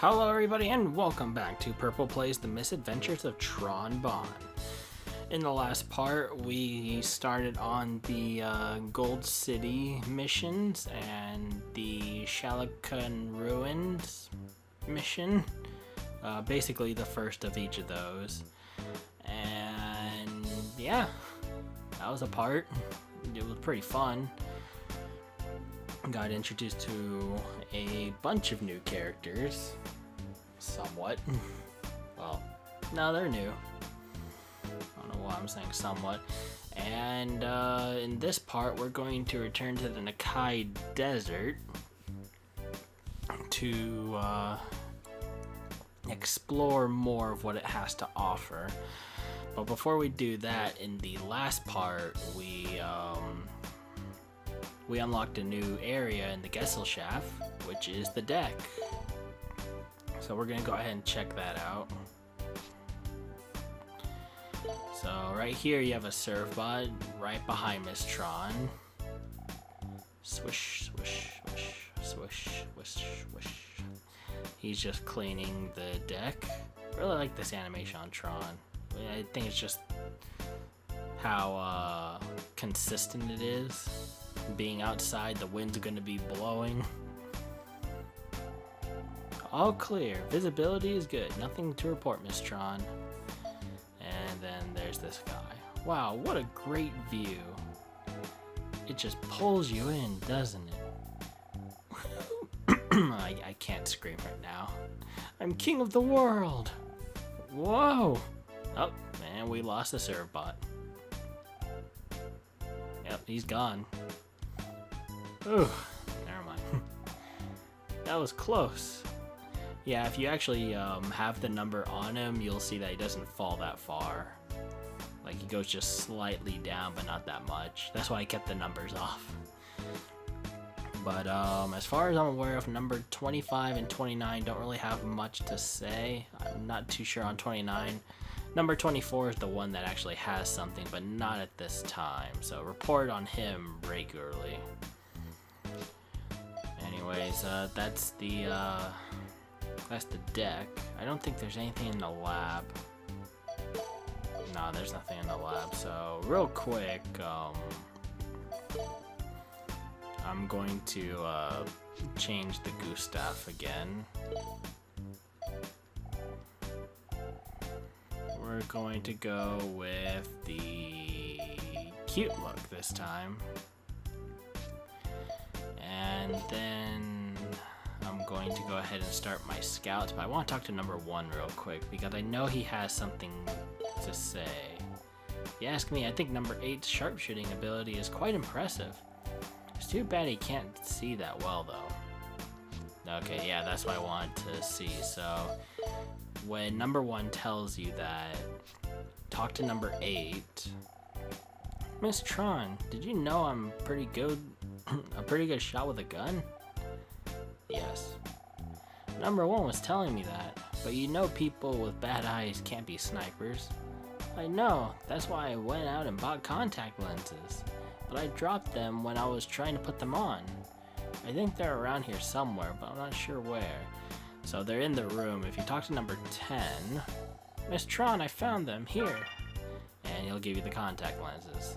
Hello everybody and welcome back to Purple Plays The Misadventures of Tron Bonne. In the last part, we started on the Gold City missions and the Nakkai Ruins mission. Basically the first of each of those. And yeah, that was a part. It was pretty fun. Got introduced to a bunch of new characters. Somewhat. Well, no, they're new. I don't know why I'm saying somewhat. And in this part, we're going to return to the Nakkai Desert to explore more of what it has to offer. But before we do that, in the last part, we unlocked a new area in the Gesellschaft, which is the deck. So we're gonna go ahead and check that out. So right here you have a serve bot right behind Miss Tron. Swish, swish, swish, swish, swish, swish. He's just cleaning the deck. Really like this animation on Tron. I think it's just how consistent it is. Being outside, the wind's gonna be blowing. All clear. Visibility is good. Nothing to report, Miss Tron. And then there's this guy. Wow, what a great view. It just pulls you in, doesn't it? I can't scream right now. I'm king of the world. Whoa. Oh, man, we lost the serve bot. Yep, he's gone. Ooh, never mind. That was close. Yeah, if you actually have the number on him, you'll see that he doesn't fall that far. Like, he goes just slightly down, but not that much. That's why I kept the numbers off. But as far as I'm aware of, number 25 and 29 don't really have much to say. I'm not too sure on 29. Number 24 is the one that actually has something, but not at this time. So report on him regularly. Anyways, that's the deck. I don't think there's anything in the lab. No, there's nothing in the lab. So real quick, I'm going to change the Gustav again. We're going to go with the cute look this time. And then I'm going to go ahead and start my scouts, but I want to talk to number 1 real quick because I know he has something to say. If you ask me, I think number 8's sharpshooting ability is quite impressive. It's too bad he can't see that well though. Okay, yeah, that's what I wanted to see. So when number 1 tells you that, talk to number 8. Miss Tron, did you know I'm pretty good? A pretty good shot with a gun? Yes. Number 1 was telling me that, but you know people with bad eyes can't be snipers. I know, that's why I went out and bought contact lenses, but I dropped them when I was trying to put them on. I think they're around here somewhere, but I'm not sure where. So they're in the room. If you talk to number 10, Miss Tron, I found them here. And he'll give you the contact lenses.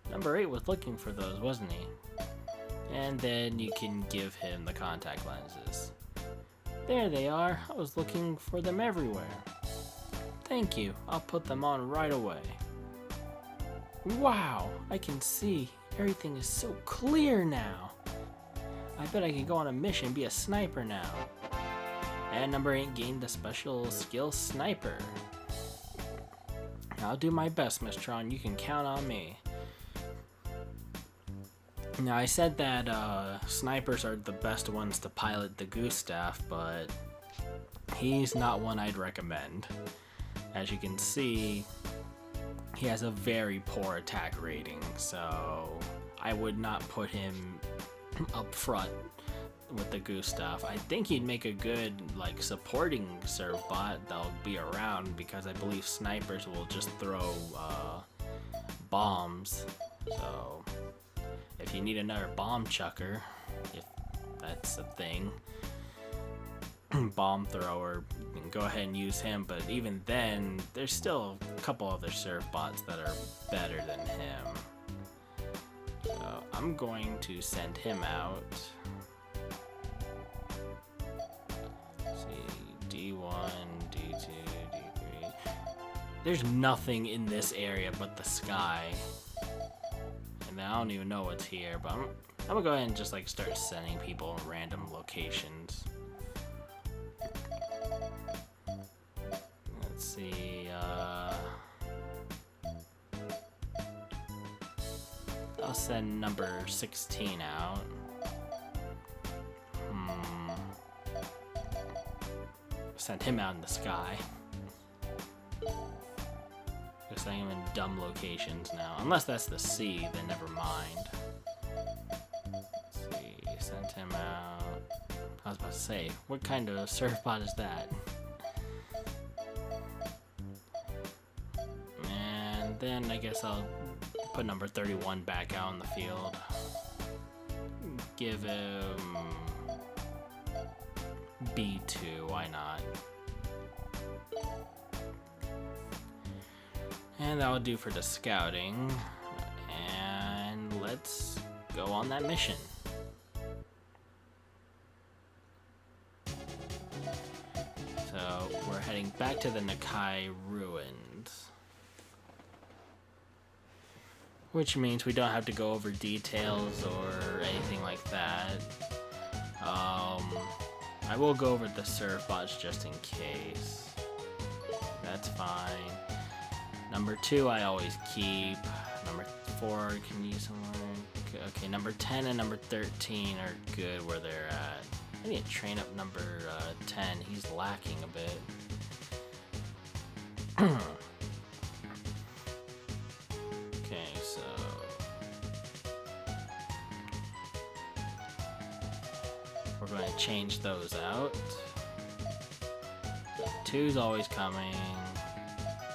Number 8 was looking for those, wasn't he? And then you can give him the contact lenses. There they are. I was looking for them everywhere. Thank you. I'll put them on right away. Wow, I can see. Everything is so clear now. I bet I can go on a mission and be a sniper now. And number 8 gained the special skill sniper. I'll do my best, Miss Tron. You can count on me. Now, I said that snipers are the best ones to pilot the Gustav, but he's not one I'd recommend. As you can see, he has a very poor attack rating, so I would not put him up front with the Gustav. I think he'd make a good like supporting serve bot that'll be around because I believe snipers will just throw bombs. So if you need another bomb chucker, if that's a thing, bomb thrower, you can go ahead and use him, but even then, there's still a couple other surf bots that are better than him. So I'm going to send him out. Let's see, D1, D2, D3. There's nothing in this area but the sky. And I don't even know what's here, but I'm gonna go ahead and just like start sending people in random locations. Let's see, I'll send number 16 out. Send him out in the sky. Just sending him in dumb locations now. Unless that's the sea, then never mind. Let's see, sent him out. I was about to say, what kind of surf bot is that? And then I guess I'll put number 31 back out in the field. Give him B2, why not? And that will do for the scouting. And let's go on that mission. So we're heading back to the Nakkai Ruins. Which means we don't have to go over details or anything like that. I will go over the surf bots just in case. That's fine. Number 2 I always keep. Number 4 can use somewhere. Okay, number 10 and number 13 are good where they're at. I need to train up number 10. He's lacking a bit. Okay, so we're going to change those out. 2's always coming.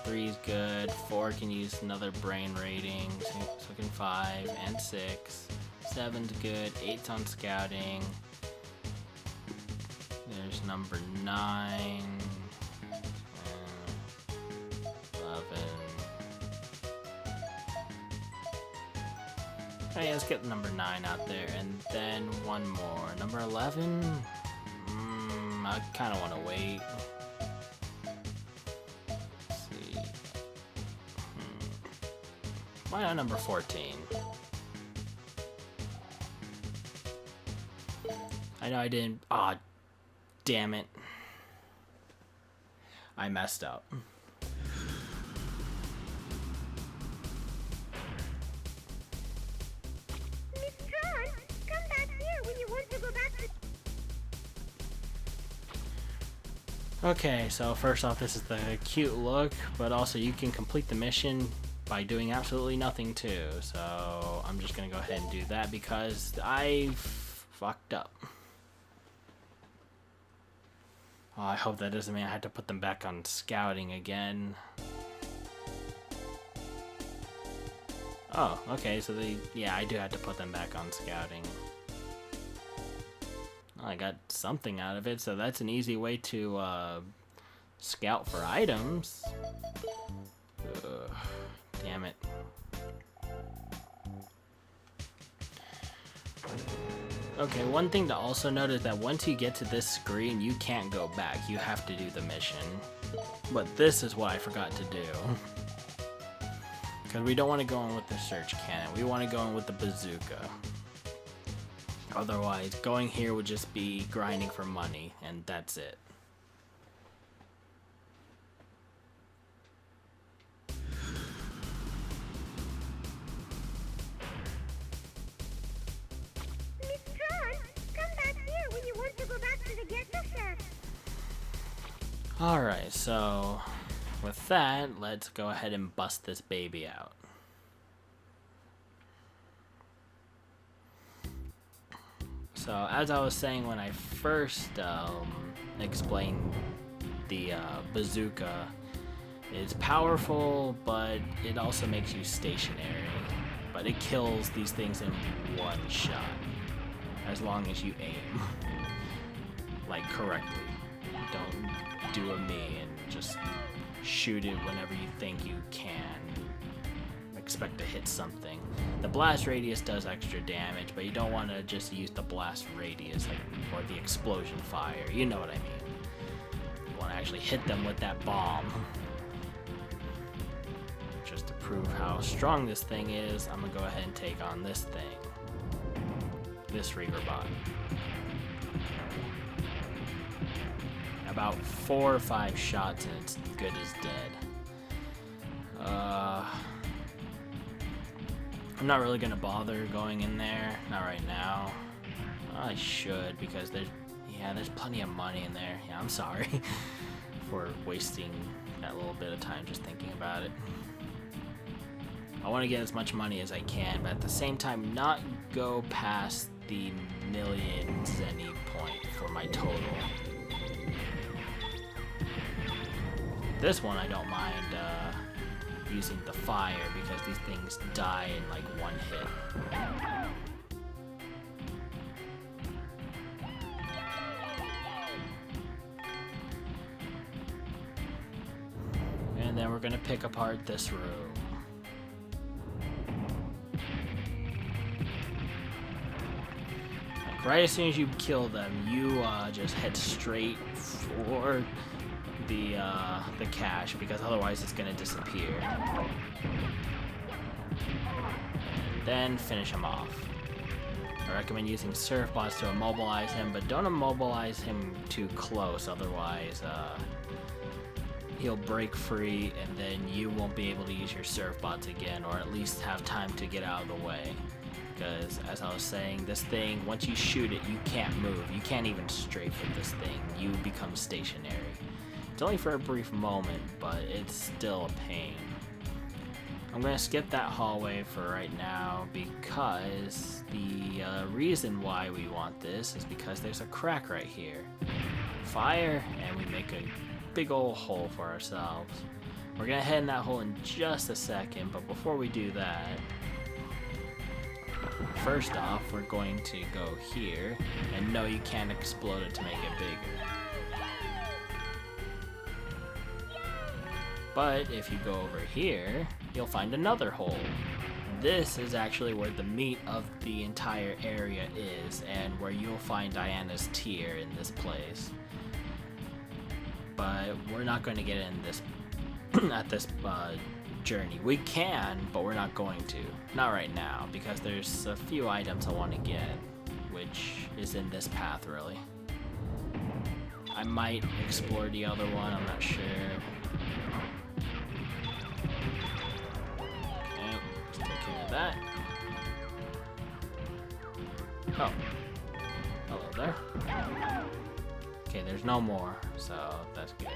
3's good. 4 can use another brain rating. So can 5 and 6. 7's good. 8's on scouting. There's number 9. 11. Alright, let's get number 9 out there. And then one more. Number 11? I kind of want to wait. Why not number 14? I know I didn't. Aw, damn it. I messed up. Miss Tron, come back here when you want to go back to... Okay, so first off, this is the cute look, but also you can complete the mission by doing absolutely nothing too, so I'm just gonna go ahead and do that because I fucked up. Oh, I hope that doesn't mean I had to put them back on scouting again. Oh, okay, so yeah, I do have to put them back on scouting. Well, I got something out of it, so that's an easy way to scout for items. Ugh. Damn it. Okay, one thing to also note is that once you get to this screen, you can't go back. You have to do the mission. But this is what I forgot to do. Because we don't want to go in with the search cannon. We want to go in with the bazooka. Otherwise, going here would just be grinding for money, and that's it. Alright, so with that, let's go ahead and bust this baby out. So as I was saying when I first explained the bazooka, it's powerful, but it also makes you stationary. But it kills these things in one shot, as long as you aim, like correctly. Don't do a me and just shoot it whenever you think you can. Expect to hit something. The blast radius does extra damage, but you don't want to just use the blast radius or the explosion fire. You know what I mean. You want to actually hit them with that bomb. Just to prove how strong this thing is, I'm gonna go ahead and take on this thing. This Reaver bot. About 4 or 5 shots and it's good as dead. I'm not really gonna bother going in there, not right now. I should, because there's plenty of money in there. Yeah, I'm sorry for wasting that little bit of time just thinking about it. I want to get as much money as I can, but at the same time not go past the 1,000,000 zenny point for my total. This one I don't mind using the fire because these things die in like one hit. And then we're gonna pick apart this room. Like right as soon as you kill them, you just head straight for the cache, because otherwise it's gonna disappear. Then finish him off. I recommend using surf bots to immobilize him, but don't immobilize him too close, otherwise he'll break free and then you won't be able to use your surf bots again, or at least have time to get out of the way. Because as I was saying, this thing, once you shoot it, you can't move. You can't even strafe with this thing. You become stationary. It's only for a brief moment, but it's still a pain. I'm going to skip that hallway for right now because the reason why we want this is because there's a crack right here. Fire, and we make a big old hole for ourselves. We're going to head in that hole in just a second, but before we do that, first off, we're going to go here, and no, you can't explode it to make it bigger. But if you go over here, you'll find another hole. This is actually where the meat of the entire area is, and where you'll find Diana's tear in this place. But we're not going to get in this at this journey. We can, but we're not going to. Not right now, because there's a few items I want to get, which is in this path, really. I might explore the other one, I'm not sure. That. Oh. Hello there. Okay, there's no more, so that's good.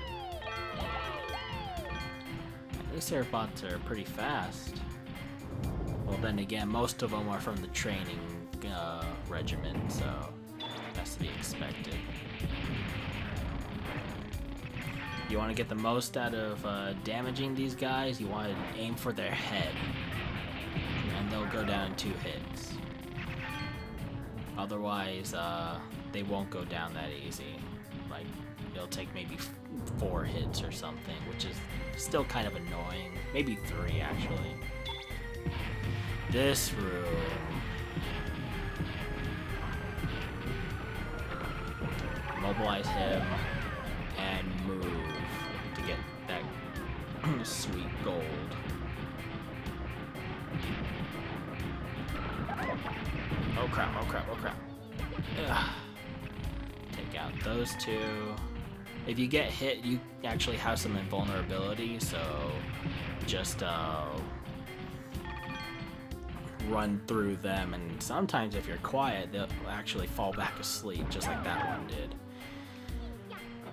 These surf bots are pretty fast. Well, then again, most of them are from the training regiment, so that's to be expected. You want to get the most out of damaging these guys, you want to aim for their head. And they'll go down in 2 hits. Otherwise, they won't go down that easy. Like, it'll take maybe 4 hits or something, which is still kind of annoying. Maybe 3, actually. This room. Mobilize him and move to get that sweet gold. Oh crap, oh crap, oh crap. Ugh. Take out those 2. If you get hit, you actually have some invulnerability, so just run through them, and sometimes if you're quiet, they'll actually fall back asleep, just like that one did.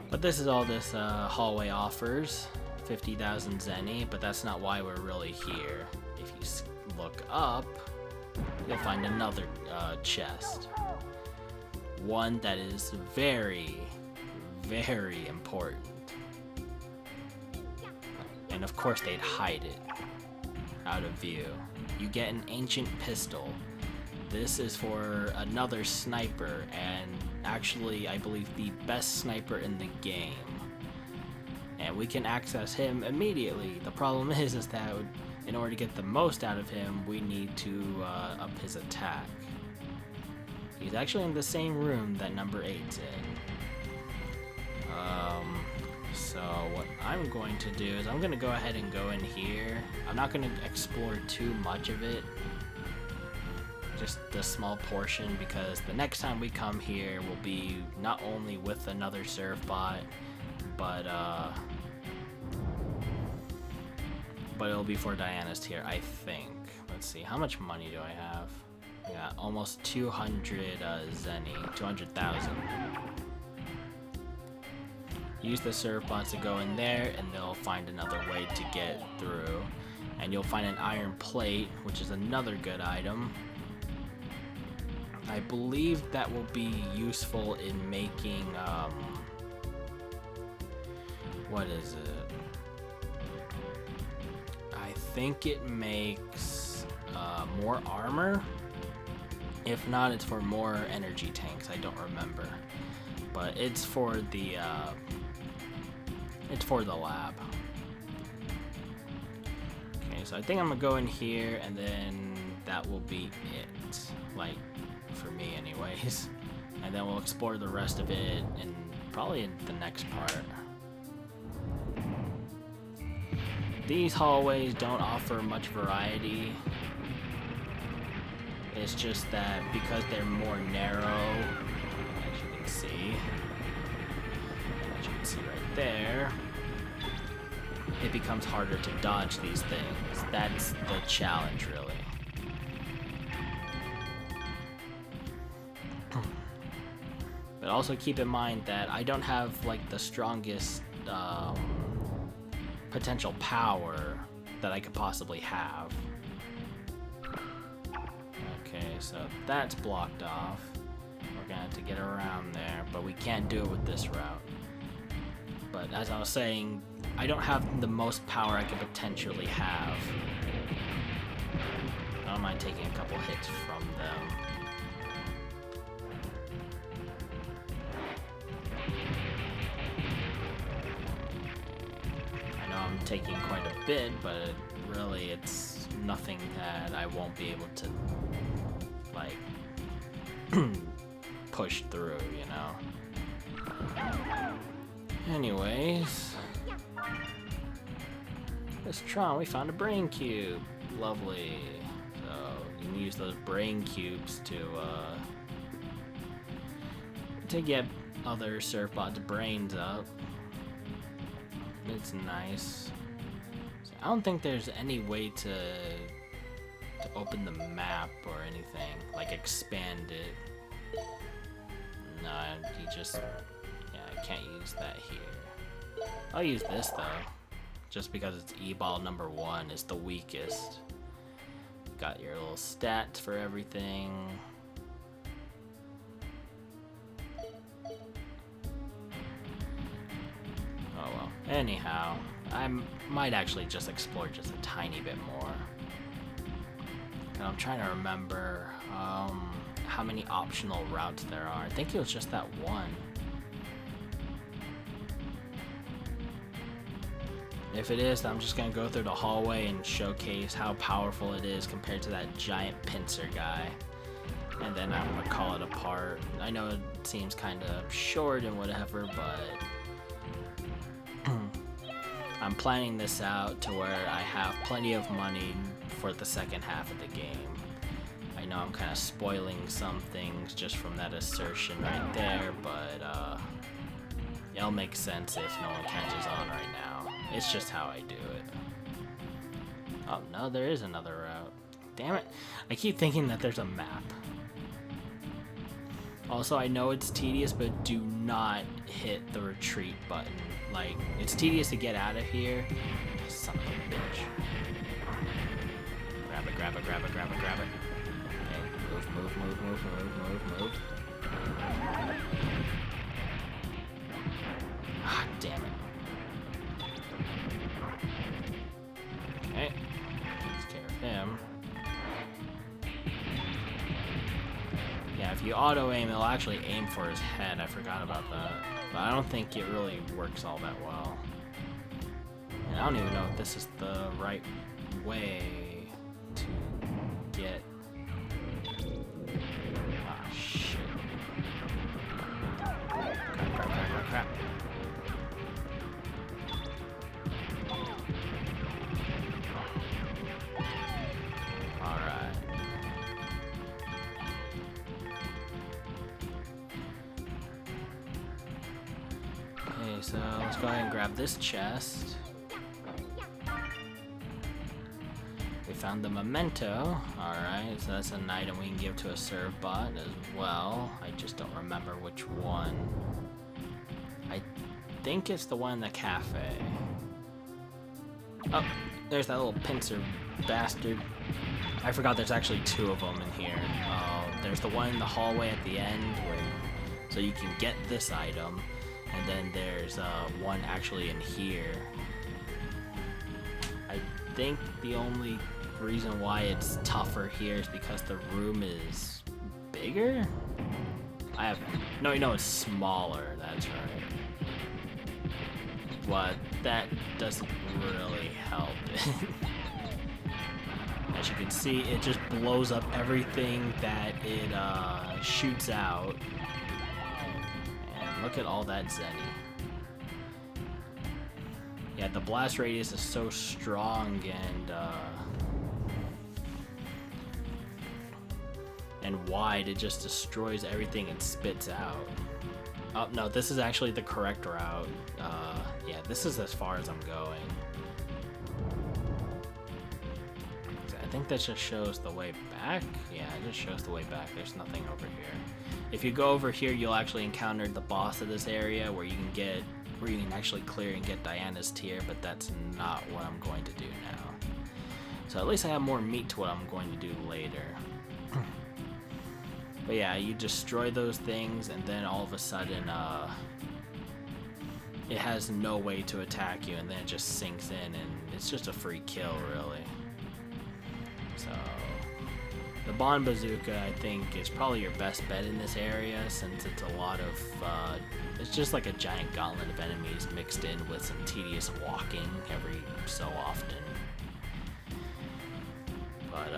But this is all this hallway offers, 50,000 zenny, but that's not why we're really here. If you look up, you'll find another chest. One that is very, very important. And of course they'd hide it out of view. You get an ancient pistol. This is for another sniper, and actually, I believe, the best sniper in the game. And we can access him immediately. The problem is that in order to get the most out of him, we need to up his attack. He's actually in the same room that number 8's in. So what I'm going to do is I'm going to go ahead and go in here. I'm not going to explore too much of it. Just the small portion, because the next time we come here will be not only with another surf bot, but it'll be for Diana's tier, I think. Let's see, how much money do I have? Yeah, almost 200 Zenny, 200,000. Use the surf bots to go in there, and they'll find another way to get through. And you'll find an iron plate, which is another good item. I believe that will be useful in making, what is it? I think it makes more armor. If not, it's for more energy tanks. I don't remember, but it's for the lab. Okay, so I think I'm gonna go in here, and then that will be it. Like, for me anyways. And then we'll explore the rest of it and probably in the next part. These hallways don't offer much variety. It's just that because they're more narrow, as you can see right there, it becomes harder to dodge these things. That's the challenge, really. But also keep in mind that I don't have like the strongest potential power that I could possibly have. Okay, so that's blocked off. We're gonna have to get around there, but we can't do it with this route. But as I was saying, I don't have the most power I could potentially have. I don't mind taking a couple hits from them. I'm taking quite a bit, but really it's nothing that I won't be able to like push through, you know. Anyways, this Tron, we found a brain cube. Lovely. So you can use those brain cubes to get other surfbots' brains up. It's nice. So I don't think there's any way to open the map or anything, like expand it. No, you just, yeah, I can't use that here. I'll use this though, just because it's E-ball number 1 is the weakest. Got your little stats for everything. Oh well. Anyhow, I might actually just explore just a tiny bit more. And I'm trying to remember how many optional routes there are. I think it was just that one. If it is, I'm just gonna go through the hallway and showcase how powerful it is compared to that giant pincer guy. And then I'm gonna call it apart. I know it seems kind of short and whatever, but I'm planning this out to where I have plenty of money for the second half of the game. I know I'm kind of spoiling some things just from that assertion right there, but it'll make sense if no one catches on right now. It's just how I do it. Oh no, there is another route. Damn it. I keep thinking that there's a map. Also, I know it's tedious, but do not hit the retreat button. Like, it's tedious to get out of here. Son of a bitch. Grab it, grab it, grab it, grab it, grab it. Okay, move, move, move, move, move, move, move. Ah, damn it. Okay, takes care of him. Yeah, if you auto aim, it'll actually aim for his head. I forgot about that. But I don't think it really works all that well. And I don't even know if this is the right way to get... Ah, shit. Crap. Alright. Okay, so let's go ahead and grab this chest. We found the memento. Alright, so that's an item we can give to a serve bot as well. I just don't remember which one. I think it's the one in the cafe. Oh, there's that little pincer bastard. I forgot there's actually two of them in here. There's the one in the hallway at the end where so you can get this item, and then there's one actually in here. I think the only reason why it's tougher here is because the room is bigger? No, it's smaller, that's right. But that doesn't really help. As you can see, it just blows up everything that it shoots out. And look at all that Zenny. Yeah, the blast radius is so strong and wide, it just destroys everything it spits out. Oh, no, this is actually the correct route. Yeah, this is as far as I'm going. I think that just shows the way back. Yeah, it just shows the way back. There's nothing over here. If you go over here, you'll actually encounter the boss of this area where you can actually clear and get Diana's tier, but that's not what I'm going to do now. So at least I have more meat to what I'm going to do later. But yeah, you destroy those things, and then all of a sudden, it has no way to attack you, and then it just sinks in, and it's just a free kill, really. So, the Bonne Bazooka, I think, is probably your best bet in this area, since it's a lot of, it's just like a giant gauntlet of enemies mixed in with some tedious walking every so often. But,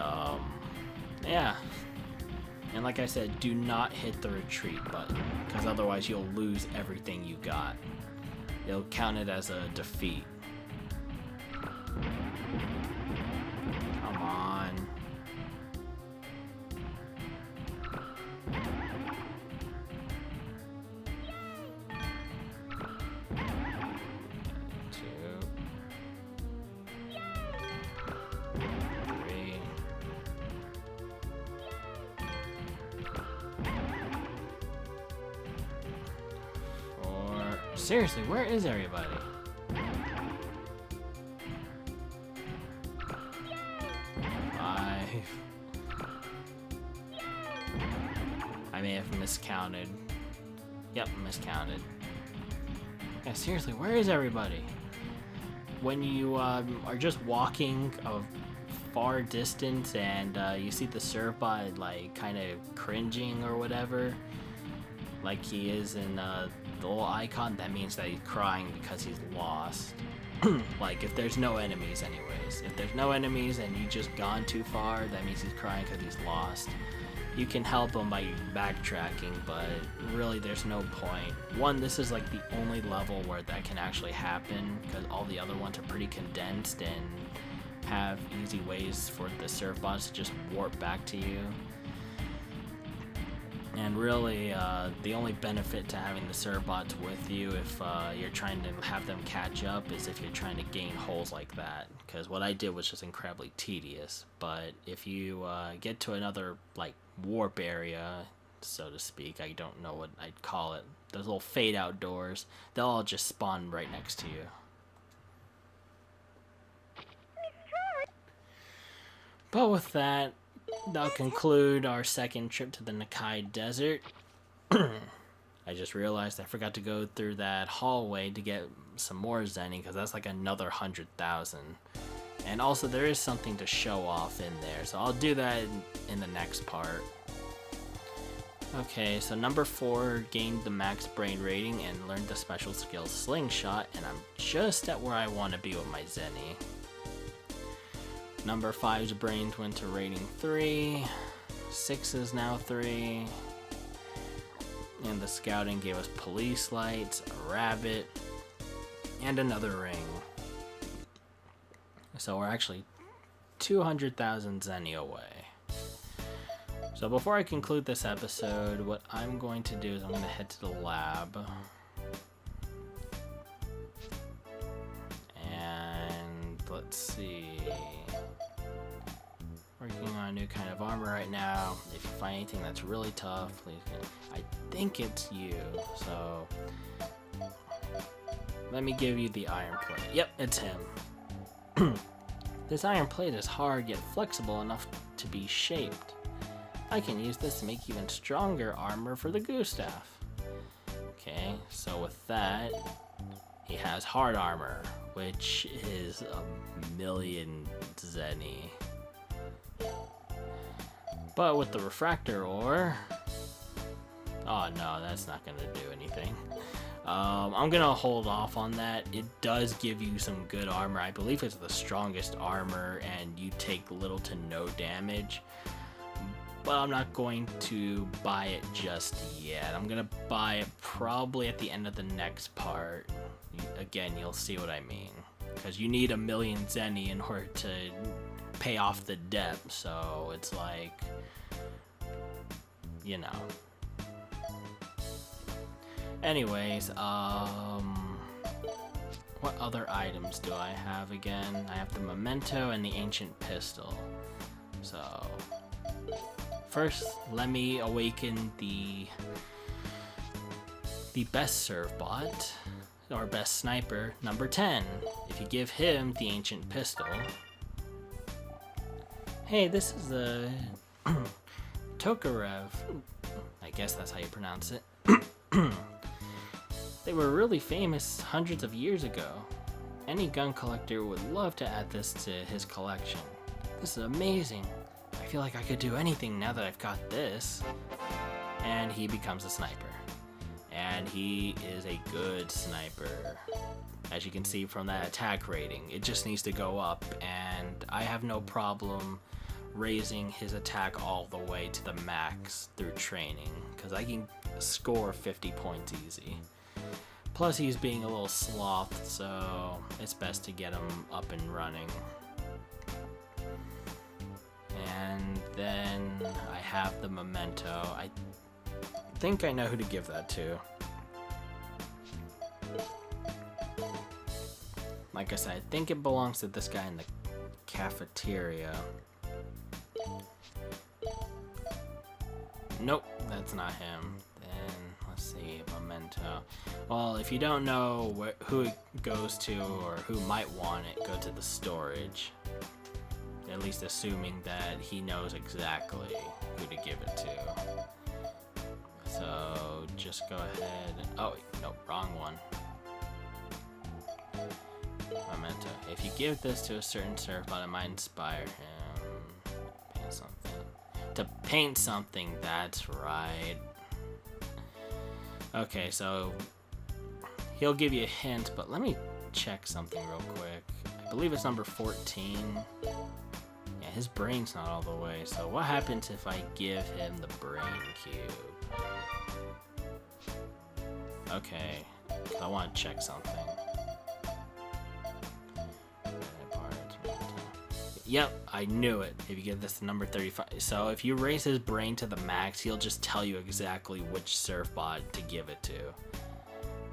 yeah. And like I said, do not hit the retreat button, because otherwise you'll lose everything you got. It'll count it as a defeat. Come on. Seriously, where is everybody? I may have miscounted. Yep, miscounted. Yeah, seriously, where is everybody? When you are just walking a far distance and you see the serve bot like kind of cringing or whatever, like he is in the little icon, that means that he's crying because he's lost. Like, if there's no enemies anyways. If there's no enemies and you just gone too far, that means he's crying because he's lost. You can help him by backtracking, but really there's no point. One, this is like the only level where that can actually happen, because all the other ones are pretty condensed and have easy ways for the serve bots to just warp back to you. And really, the only benefit to having the serve bots with you if you're trying to have them catch up is if you're trying to gain holes like that. Because what I did was just incredibly tedious. But if you get to another, like, warp area, so to speak, I don't know what I'd call it, those little fade out doors, they'll all just spawn right next to you. But with that, that'll conclude our second trip to the Nakkai Desert. I just realized I forgot to go through that hallway to get some more Zenny, because that's like another 100,000. And also there is something to show off in there, so I'll do that in the next part. Okay, so number 4 gained the max brain rating and learned the special skill Slingshot, and I'm just at where I want to be with my Zenny. Number 5's brains went to rating 3, 6 is now 3, and the scouting gave us police lights, a rabbit, and another ring. So we're actually 200,000 Zenny away. So before I conclude this episode, what I'm going to do is I'm going to head to the lab. And let's see. Working on a new kind of armor right now. If you find anything that's really tough, please. I think it's you. So let me give you the iron plate. Yep, it's him. This iron plate is hard yet flexible enough to be shaped. I can use this to make even stronger armor for the Gustav. Okay, so with that, he has hard armor, which is 1,000,000 Zenny. But with the refractor ore, oh no, that's not gonna do anything. I'm gonna hold off on that. It does give you some good armor. I believe it's the strongest armor, and you take little to no damage. But I'm not going to buy it just yet. I'm gonna buy it probably at the end of the next part. Again, you'll see what I mean. Because you need 1,000,000 Zenny in order to pay off the debt. So it's like, you know. Anyways, what other items do I have again? I have the memento and the ancient pistol. So first, let me awaken the best serve bot, or best sniper, number 10. If you give him the ancient pistol. Hey, this is the Tokarev. I guess that's how you pronounce it. They were really famous hundreds of years ago. Any gun collector would love to add this to his collection. This is amazing. I feel like I could do anything now that I've got this. And he becomes a sniper. And he is a good sniper. As you can see from that attack rating, it just needs to go up, and I have no problem raising his attack all the way to the max through training, because I can score 50 points easy. Plus he's being a little sloth, so it's best to get him up and running. And then I have the memento. I think I know who to give that to. Like I said, I think it belongs to this guy in the cafeteria. Nope, that's not him. Then let's see, memento. Well, if you don't know who it goes to or who might want it, go to the storage. At least assuming that he knows exactly who to give it to. So just go ahead. Oh, no, wrong one. Memento. If you give this to a certain servbot, it might inspire him. Paint something. To paint something, that's right. Okay, so he'll give you a hint, but let me check something real quick. I believe it's number 14. Yeah, his brain's not all the way, so what happens if I give him the brain cube? Okay, I want to check something. Yep, I knew it. If you give this to number 35. So if you raise his brain to the max, he'll just tell you exactly which servbot to give it to.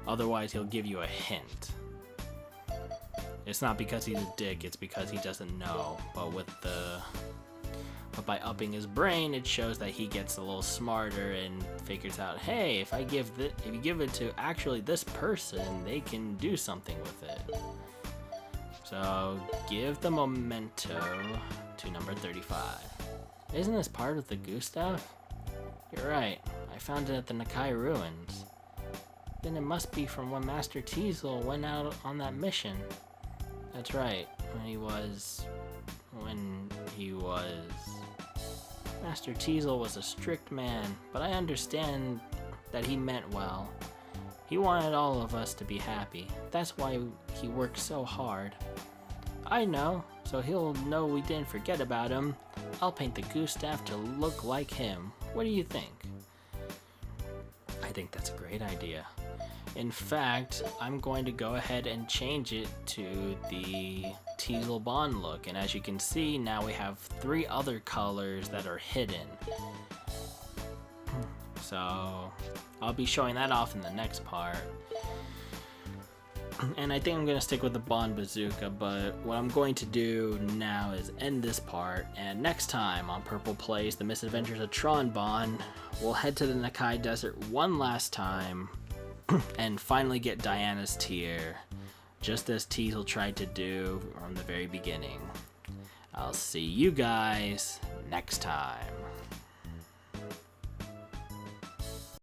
Otherwise, he'll give you a hint. It's not because he's a dick, it's because he doesn't know. But by upping his brain, it shows that he gets a little smarter and figures out, hey, if you give it to actually this person, they can do something with it. So give the memento to number 35. Isn't this part of the Gustav? You're right. I found it at the Nakkai Ruins. Then it must be from when Master Teasel went out on that mission. That's right. When he was... Master Teasel was a strict man, but I understand that he meant well. He wanted all of us to be happy. That's why he worked so hard. I know, so he'll know we didn't forget about him. I'll paint the goose staff to look like him. What do you think? I think that's a great idea. In fact, I'm going to go ahead and change it to the Tron Bonne look. And as you can see, now we have 3 other colors that are hidden. So I'll be showing that off in the next part. And I think I'm going to stick with the Bonne Bazooka, but what I'm going to do now is end this part, and next time on Purple Plays The Misadventures of Tron Bonne, we'll head to the Nakkai Desert one last time, and finally get Diana's tear, just as Teasel tried to do from the very beginning. I'll see you guys next time.